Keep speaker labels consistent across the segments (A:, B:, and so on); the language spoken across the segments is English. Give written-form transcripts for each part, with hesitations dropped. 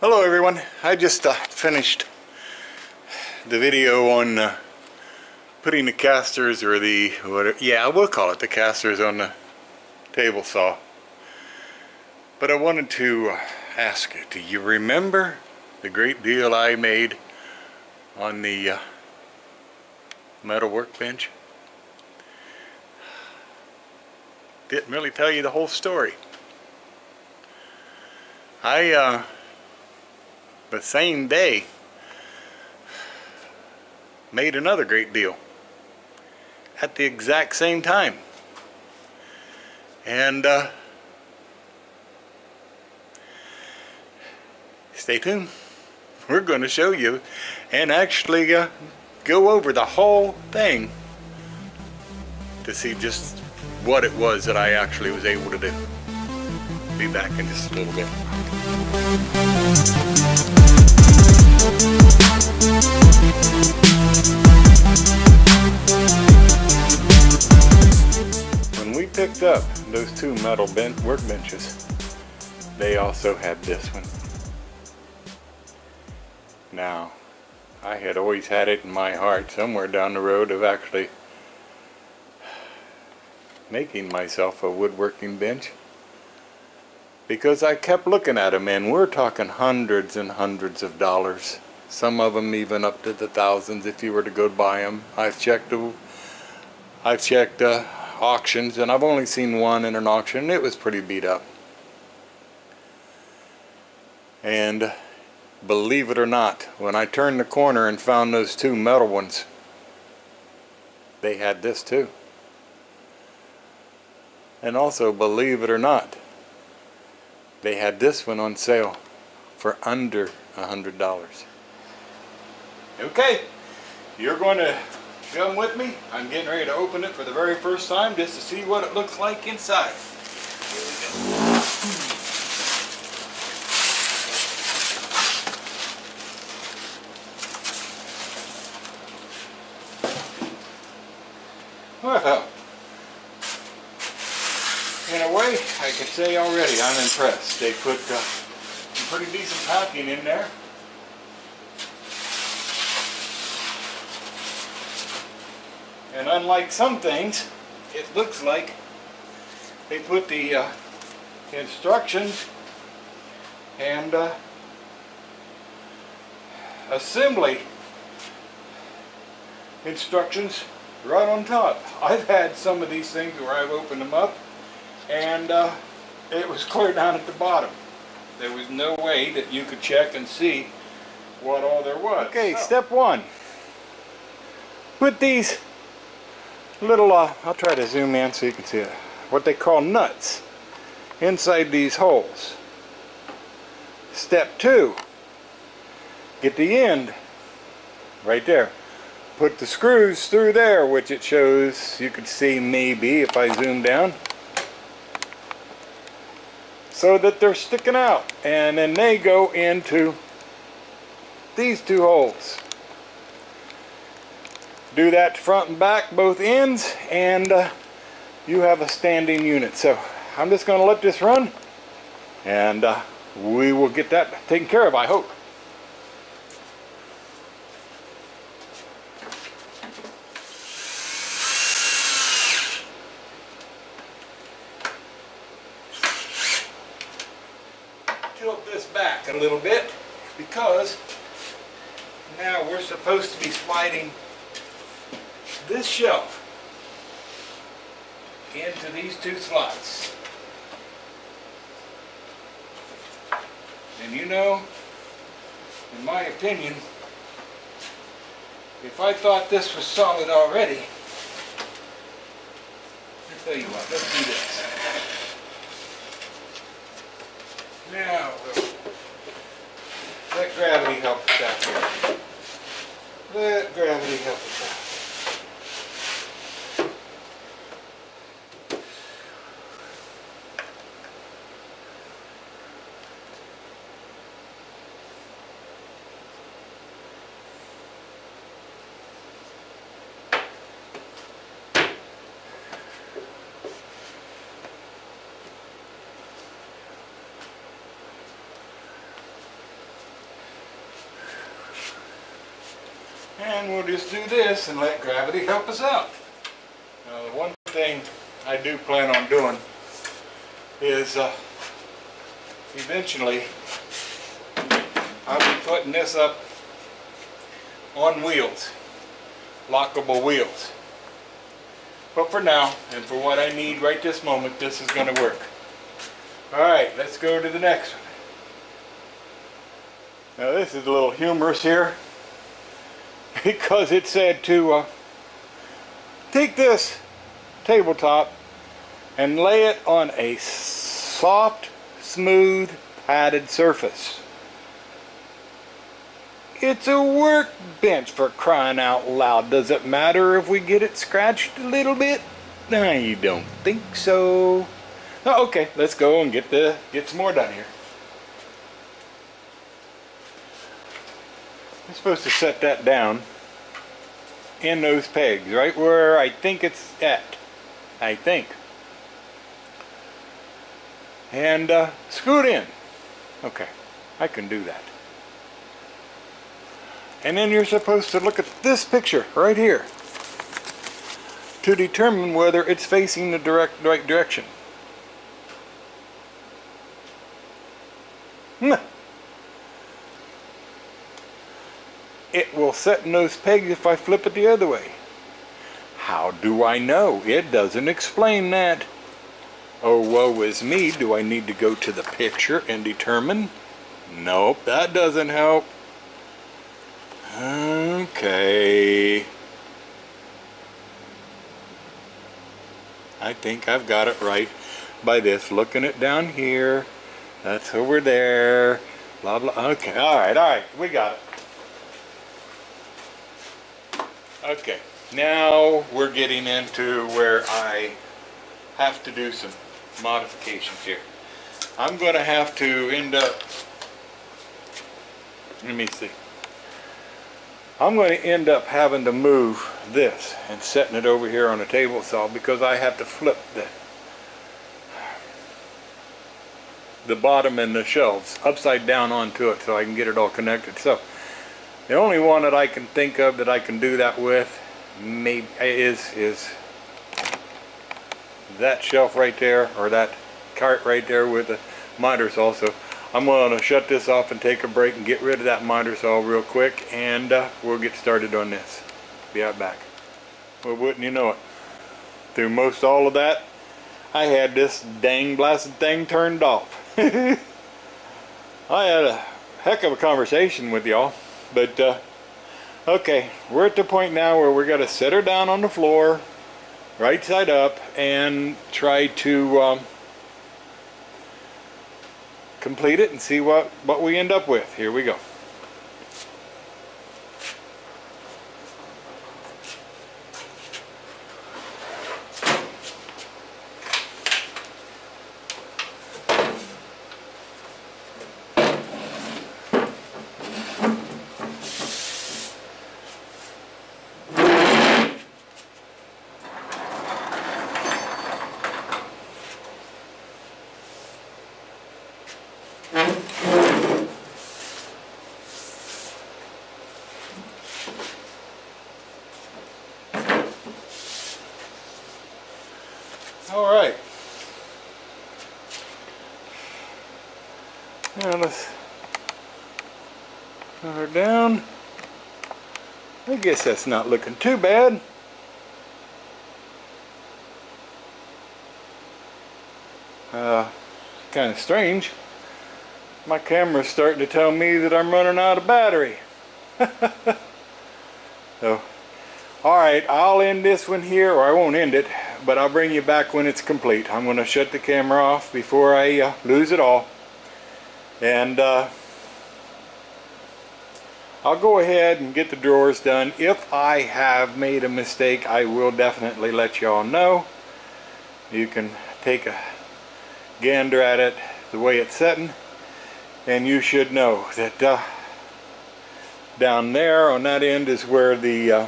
A: Hello everyone, I just finished the video on putting the casters or the whatever, yeah, I will call it the casters on the table saw. But I wanted to ask you, do you remember the great deal I made on the metal workbench? Didn't really tell you the whole story. The same day made another great deal at the exact same time, and stay tuned. We're going to show you and actually go over the whole thing to see just what it was that I actually was able to do. Be back in just a little bit. When we picked up those two metal workbenches, they also had this one. Now, I had always had it in my heart somewhere down the road of actually making myself a woodworking bench, because I kept looking at them, and we're talking hundreds and hundreds of dollars. Some of them even up to the thousands if you were to go buy them. I've checked auctions, and I've only seen one in an auction. It was pretty beat up. And believe it or not, when I turned the corner and found those two metal ones, they had this too. And also, believe it or not, they had this one on sale for under $100. Okay, you're going to come with me. I'm getting ready to open it for the very first time just to see what it looks like inside. Here we go. Well, in a way, I can say already I'm impressed. They put some pretty decent packing in there. And unlike some things, it looks like they put the instructions and assembly instructions right on top. I've had some of these things where I've opened them up and it was clear down at the bottom. There was no way that you could check and see what all there was. Okay, step one. Put these little, I'll try to zoom in so you can see it, what they call nuts inside these holes. Step two, get the end right there. Put the screws through there, which it shows, you could see maybe if I zoom down, so that they're sticking out, and then they go into these two holes. Do that front and back, both ends, and you have a standing unit. So I'm just going to let this run, and we will get that taken care of, I hope. Tilt this back a little bit, because now we're supposed to be sliding this shelf into these two slots. And you know, in my opinion, if I thought this was solid already, I'll tell you what, let's do this. Now, let gravity help us out here. Let gravity help us out. And we'll just do this and let gravity help us out. Now, the one thing I do plan on doing is eventually I'll be putting this up on wheels, lockable wheels. But for now, and for what I need right this moment, this is going to work. Alright, let's go to the next one. Now this is a little humorous here, because it said to take this tabletop and lay it on a soft, smooth, padded surface. It's a workbench, for crying out loud. Does it matter if we get it scratched a little bit? I don't think so. Oh, okay, let's go and get some more done here. I'm supposed to set that down in those pegs, right where I think it's at. I think. And screw it in. Okay, I can do that. And then you're supposed to look at this picture right here to determine whether it's facing the right direction. It will set in those pegs if I flip it the other way. How do I know? It doesn't explain that. Oh, woe is me. Do I need to go to the picture and determine? Nope, that doesn't help. Okay. I think I've got it right by this. Looking it down here. That's over there. Blah, blah. Okay, alright. We got it. Okay, now we're getting into where I have to do some modifications here. I'm going to have to end up, let me see. I'm going to end up having to move this and setting it over here on the table saw, because I have to flip the bottom and the shelves upside down onto it so I can get it all connected. So the only one that I can think of that I can do that with maybe is that shelf right there, or that cart right there with the miter saw. So I'm going to shut this off and take a break and get rid of that miter saw real quick, and we'll get started on this. Be right back. Well, wouldn't you know it, through most all of that, I had this dang blasted thing turned off. I had a heck of a conversation with y'all, but okay, we're at the point now where we're going to set her down on the floor, right side up, and try to complete it and see what we end up with. Here we go. Alright, now let's put her down. I guess that's not looking too bad. Kind of strange. My camera's starting to tell me that I'm running out of battery. So, alright, I'll end this one here, or I won't end it, but I'll bring you back when it's complete. I'm going to shut the camera off before I lose it all. And I'll go ahead and get the drawers done. If I have made a mistake, I will definitely let y'all know. You can take a gander at it the way it's setting, and you should know that down there on that end is where the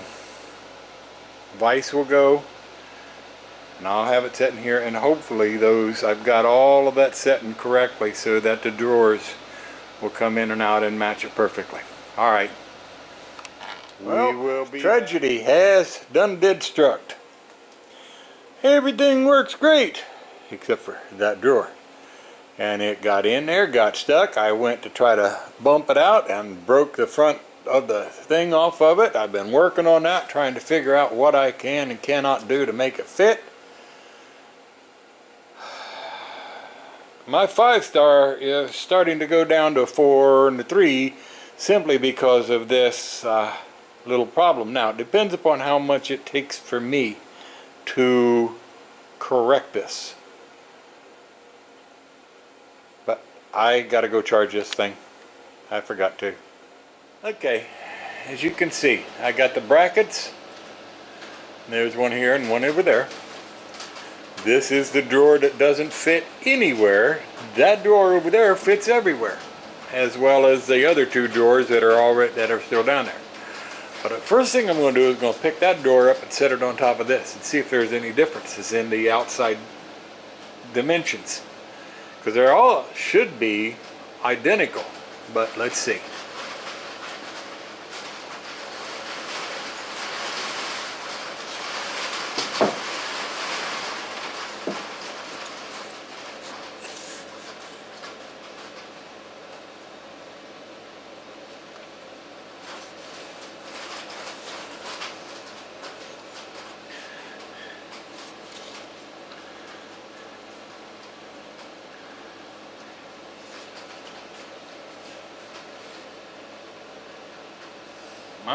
A: vise will go, and I'll have it setting here, and hopefully I've got all of that setting correctly so that the drawers will come in and out and match it perfectly. Alright, Well, tragedy has did struck. Everything works great, except for that drawer. And it got in there, got stuck. I went to try to bump it out and broke the front of the thing off of it. I've been working on that, trying to figure out what I can and cannot do to make it fit. My 5-star is starting to go down to a 4 and a 3 simply because of this little problem. Now, it depends upon how much it takes for me to correct this. But I gotta go charge this thing. I forgot to. Okay, as you can see, I got the brackets. There's one here and one over there. This is the drawer that doesn't fit anywhere. That drawer over there fits everywhere, as well as the other 2 drawers that are still down there. But the first thing I'm going to do is going to pick that drawer up and set it on top of this and see if there's any differences in the outside dimensions, because they all should be identical. But let's see.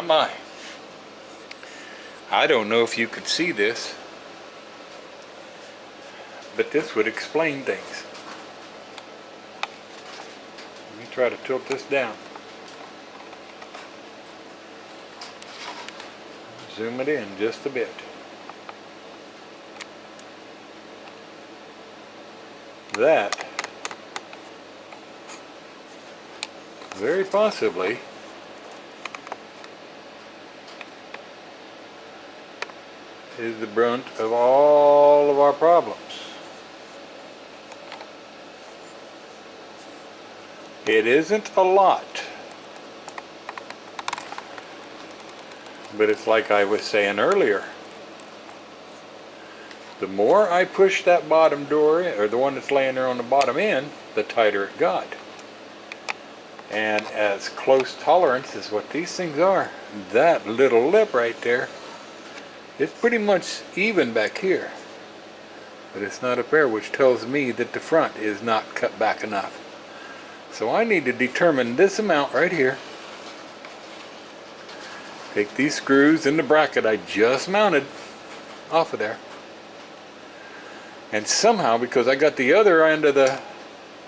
A: My. I don't know if you could see this, but this would explain things. Let me try to tilt this down. Zoom it in just a bit. That very possibly is the brunt of all of our problems. It isn't a lot, but it's like I was saying earlier. The more I push that bottom door in, or the one that's laying there on the bottom end, the tighter it got. And as close tolerance as what these things are, that little lip right there, it's pretty much even back here, but it's not up there, which tells me that the front is not cut back enough. So I need to determine this amount right here. Take these screws in the bracket I just mounted off of there, and somehow, because I got the other end of the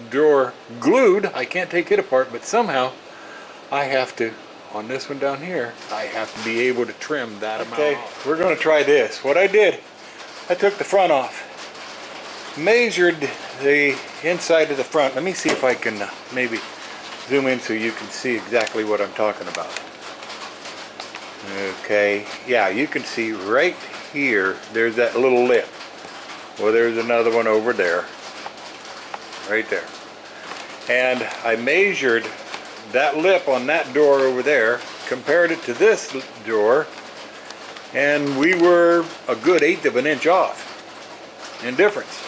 A: drawer glued, I can't take it apart, but somehow I have to, on this one down here, I have to be able to trim that amount off. Okay, we're going to try this. What I did, I took the front off, measured the inside of the front. Let me see if I can maybe zoom in so you can see exactly what I'm talking about. Okay, yeah, you can see right here, there's that little lip. Well, there's another one over there, right there. And I measured that lip on that door over there, compared it to this door, and we were a good 1/8 of an inch off in difference.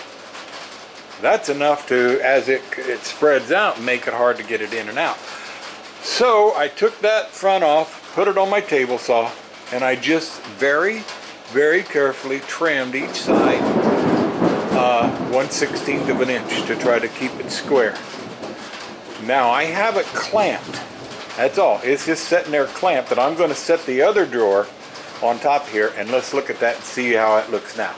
A: That's enough to, as it spreads out, make it hard to get it in and out. So I took that front off, put it on my table saw, and I just very, very carefully trimmed each side 1/16 of an inch to try to keep it square. Now I have it clamped. That's all. It's just sitting there clamped, and I'm going to set the other drawer on top here, and let's look at that and see how it looks now.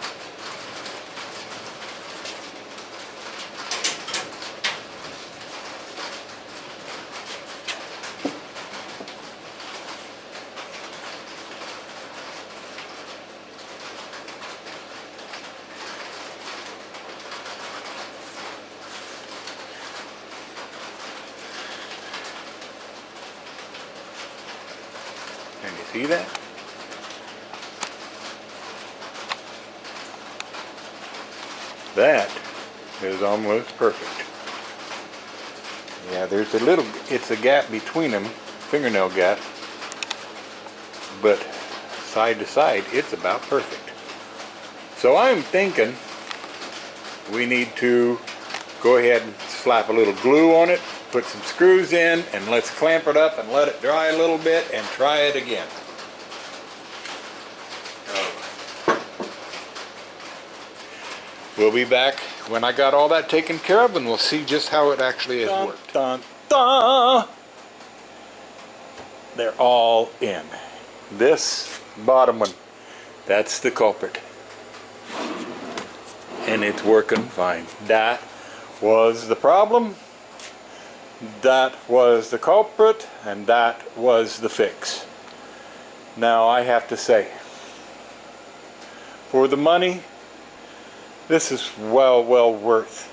A: Can you see that? That is almost perfect. Yeah, there's a little, it's a gap between them, fingernail gap. but side to side, it's about perfect. So I'm thinking we need to go ahead and slap a little glue on it, put some screws in, and let's clamp it up and let it dry a little bit and try it again. We'll be back when I got all that taken care of, and we'll see just how it actually has worked. Dun, dun. They're all in. This bottom one, that's the culprit. And it's working fine. That was the problem. That was the culprit, and that was the fix. Now I have to say, for the money, this is well worth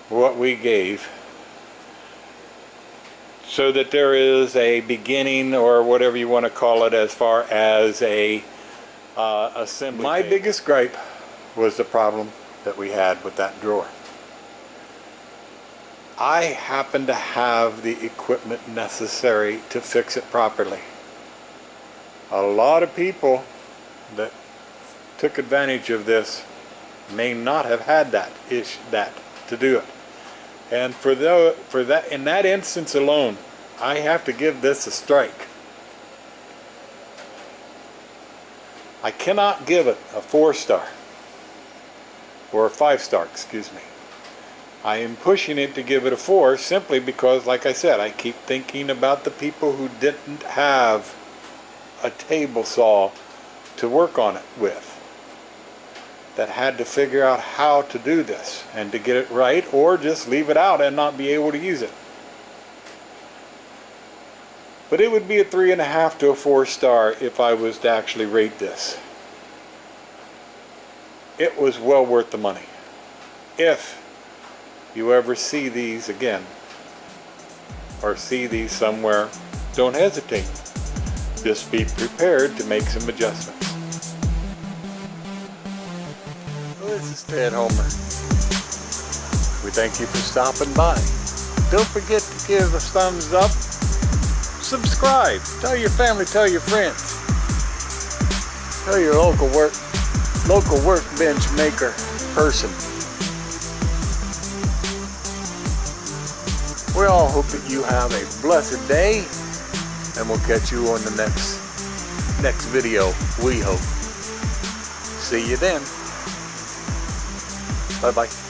A: what we gave, so that there is a beginning, or whatever you want to call it, as far as a assembly. My biggest gripe was the problem that we had with that drawer. I happen to have the equipment necessary to fix it properly. A lot of people that took advantage of this may not have had that to do it. And for that, in that instance alone, I have to give this a strike. I cannot give it a 4-star, or a 5-star, excuse me. I am pushing it to give it a 4 simply because, like I said, I keep thinking about the people who didn't have a table saw to work on it with, that had to figure out how to do this and to get it right, or just leave it out and not be able to use it. But it would be a 3.5 to a 4-star if I was to actually rate this. It was well worth the money. If you ever see these again, or see these somewhere, don't hesitate. Just be prepared to make some adjustments. This is Ted Homer. We thank you for stopping by. Don't forget to give a thumbs up. Subscribe. Tell your family, tell your friends. Tell your local workbench maker person. We all hope that you have a blessed day, and we'll catch you on the next video, we hope. See you then. Bye-bye.